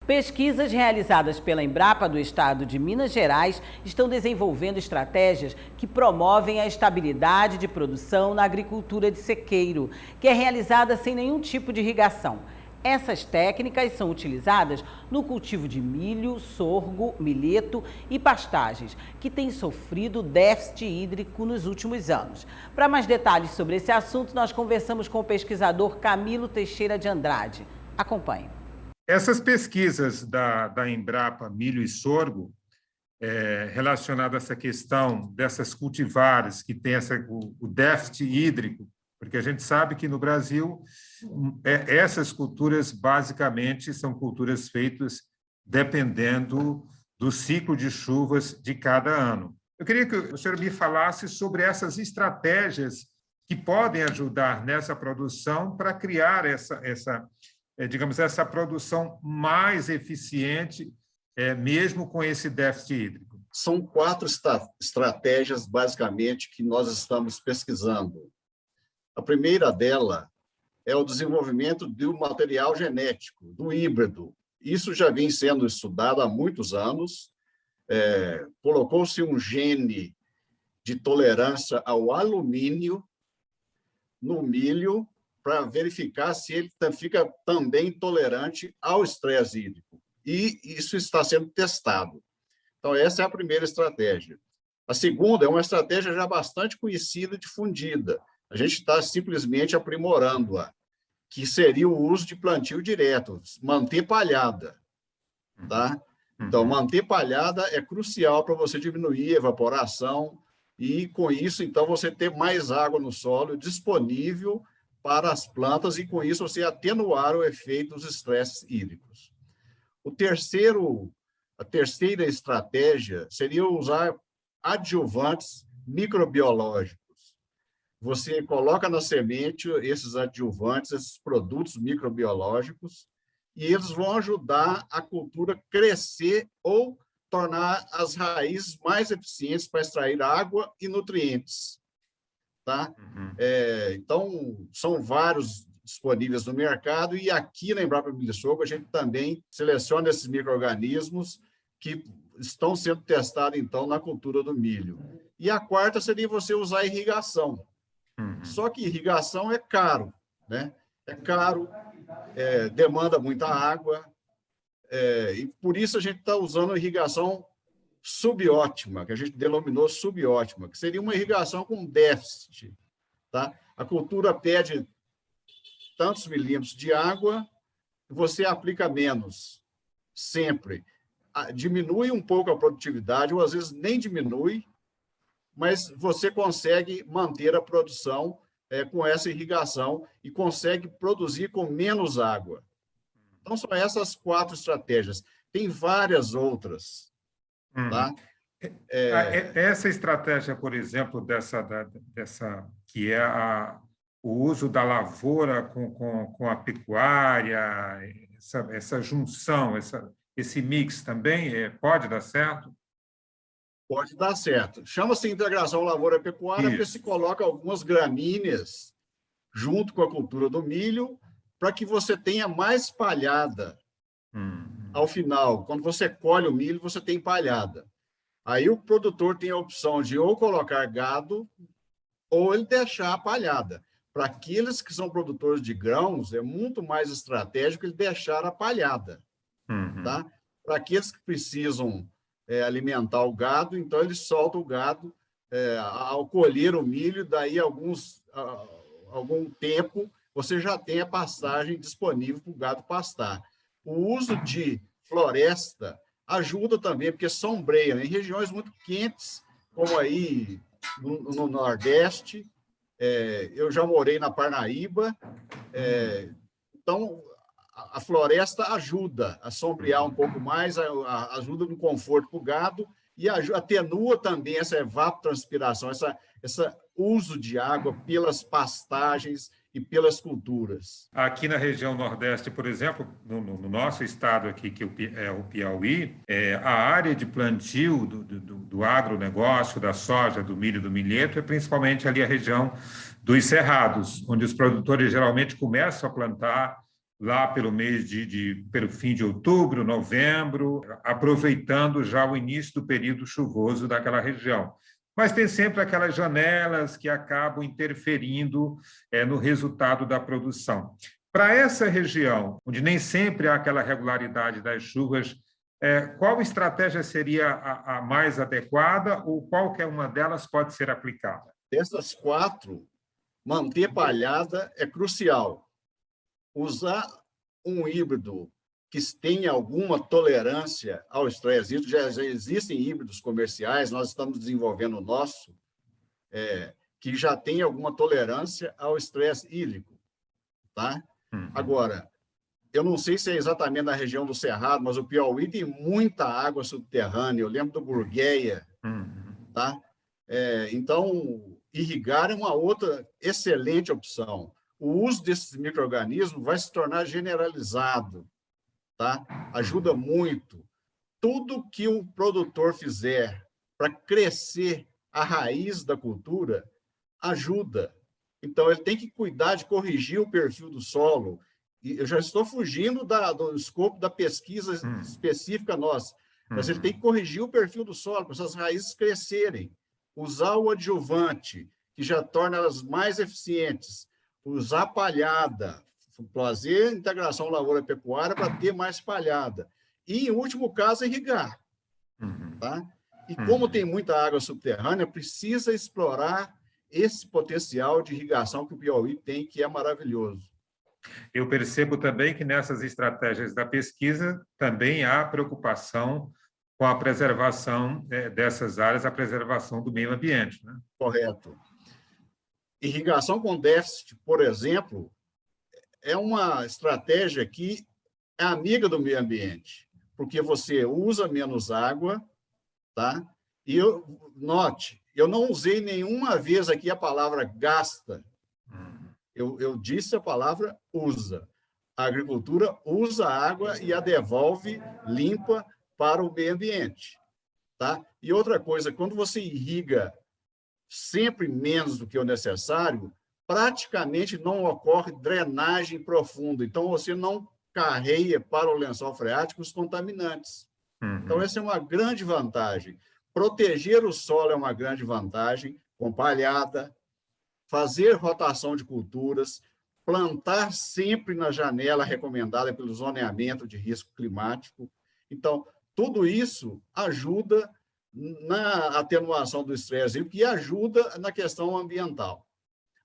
Pesquisas realizadas pela Embrapa do Estado de Minas Gerais estão desenvolvendo estratégias que promovem a estabilidade de produção na agricultura de sequeiro, que é realizada sem nenhum tipo de irrigação. Essas técnicas são utilizadas no cultivo de milho, sorgo, milheto e pastagens, que têm sofrido déficit hídrico nos últimos anos. Para mais detalhes sobre esse assunto, nós conversamos com o pesquisador Camilo Teixeira de Andrade. Acompanhe. Essas pesquisas da Embrapa Milho e Sorgo, relacionadas a essa questão dessas cultivares que têm o déficit hídrico, porque a gente sabe que no Brasil essas culturas basicamente são culturas feitas dependendo do ciclo de chuvas de cada ano. Eu queria que o senhor me falasse sobre essas estratégias que podem ajudar nessa produção para criar digamos, essa produção mais eficiente, mesmo com esse déficit hídrico. São 4 estratégias, basicamente, que nós estamos pesquisando. A primeira dela é o desenvolvimento do material genético, do híbrido. Isso já vem sendo estudado há muitos anos. Colocou-se um gene de tolerância ao alumínio no milho, para verificar se ele fica também tolerante ao estresse hídrico. E isso está sendo testado. Então, essa é a primeira estratégia. A segunda é uma estratégia já bastante conhecida e difundida. A gente está simplesmente aprimorando-a, que seria o uso de plantio direto, manter palhada. Tá? Então, manter palhada é crucial para você diminuir a evaporação e, com isso, então, você ter mais água no solo disponível para as plantas e, com isso, você atenuar o efeito dos estresses hídricos. A terceira estratégia seria usar adjuvantes microbiológicos. Você coloca na semente esses adjuvantes, esses produtos microbiológicos, e eles vão ajudar a cultura a crescer ou tornar as raízes mais eficientes para extrair água e nutrientes. Tá? Então, são vários disponíveis no mercado e aqui na Embrapa Milho e Sorgo a gente também seleciona esses micro-organismos que estão sendo testados, então, na cultura do milho. E a quarta seria você usar irrigação. Só que irrigação é caro, né? É caro, demanda muita água, e por isso a gente está usando irrigação subótima, que a gente denominou subótima, que seria uma irrigação com déficit. Tá? A cultura pede tantos milímetros de água, você aplica menos, sempre. Diminui um pouco a produtividade, ou às vezes nem diminui, mas você consegue manter a produção com essa irrigação e consegue produzir com menos água. Então, são essas 4 estratégias. Tem várias outras. Tá? Essa estratégia, por exemplo, que é o uso da lavoura com a pecuária, essa junção, esse mix também pode dar certo? Pode dar certo. Chama-se integração lavoura-pecuária porque se coloca algumas gramíneas junto com a cultura do milho para que você tenha mais palhada. Ao final, quando você colhe o milho, você tem palhada. Aí o produtor tem a opção de ou colocar gado ou ele deixar a palhada. Para aqueles que são produtores de grãos, é muito mais estratégico ele deixar a palhada. Tá? Para aqueles que precisam alimentar o gado, então eles soltam o gado ao colher o milho, daí algum tempo você já tem a pastagem disponível para o gado pastar. O uso de floresta ajuda também, porque sombreia, né? Em regiões muito quentes, como aí no Nordeste, eu já morei na Parnaíba, então a floresta ajuda a sombrear um pouco mais, ajuda no conforto para o gado e atenua também essa evapotranspiração, esse uso de água pelas pastagens e pelas culturas. Aqui na região Nordeste, por exemplo, no nosso estado aqui, que é o Piauí, a área de plantio do agronegócio, da soja, do milho, do milheto, é principalmente ali a região dos cerrados, onde os produtores geralmente começam a plantar lá pelo fim de outubro, novembro, aproveitando já o início do período chuvoso daquela região. Mas tem sempre aquelas janelas que acabam interferindo no resultado da produção. Para essa região, onde nem sempre há aquela regularidade das chuvas, qual estratégia seria a mais adequada ou qualquer uma delas pode ser aplicada? Dessas 4, manter palhada é crucial. Usar um híbrido que tenha alguma tolerância ao estresse hídrico, já existem híbridos comerciais, nós estamos desenvolvendo o nosso, que já tem alguma tolerância ao estresse hídrico. Tá? Agora, eu não sei se é exatamente na região do Cerrado, mas o Piauí tem muita água subterrânea, eu lembro do Gurgueia. Tá? Então, irrigar é uma outra excelente opção. O uso desses micro-organismos vai se tornar generalizado, tá? Ajuda muito. Tudo que o produtor fizer para crescer a raiz da cultura, ajuda. Então, ele tem que cuidar de corrigir o perfil do solo. E eu já estou fugindo do escopo da pesquisa específica nossa, mas ele tem que corrigir o perfil do solo, para essas raízes crescerem. Usar o adjuvante, que já torna elas mais eficientes. Usar palhada, fazer integração lavoura-pecuária para ter mais palhada. E, em último caso, irrigar. Tá? E como tem muita água subterrânea, precisa explorar esse potencial de irrigação que o Piauí tem, que é maravilhoso. Eu percebo também que nessas estratégias da pesquisa também há preocupação com a preservação dessas áreas, a preservação do meio ambiente. Né? Correto. Irrigação com déficit, por exemplo, é uma estratégia que é amiga do meio ambiente, porque você usa menos água, tá? E note, eu não usei nenhuma vez aqui a palavra gasta. Eu disse a palavra usa. A agricultura usa a água e a devolve limpa para o meio ambiente, tá? E outra coisa, quando você irriga sempre menos do que o necessário, praticamente não ocorre drenagem profunda. Então, você não carreia para o lençol freático os contaminantes. Então, essa é uma grande vantagem. Proteger o solo é uma grande vantagem, com palhada, fazer rotação de culturas, plantar sempre na janela recomendada pelo zoneamento de risco climático. Então, tudo isso ajuda na atenuação do estresse hídrico e ajuda na questão ambiental.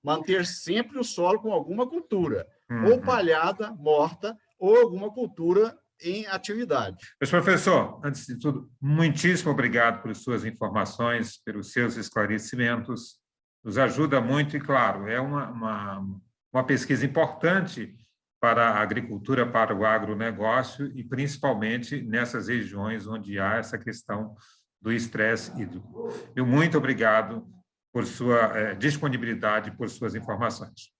Manter sempre o solo com alguma cultura, ou palhada, morta, ou alguma cultura em atividade. Mas, professor, antes de tudo, muitíssimo obrigado por suas informações, pelos seus esclarecimentos. Nos ajuda muito e, claro, é uma pesquisa importante para a agricultura, para o agronegócio e, principalmente, nessas regiões onde há essa questão do estresse hídrico. Eu muito obrigado por sua disponibilidade, por suas informações.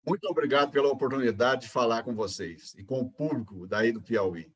Muito obrigado pela oportunidade de falar com vocês e com o público daí do Piauí.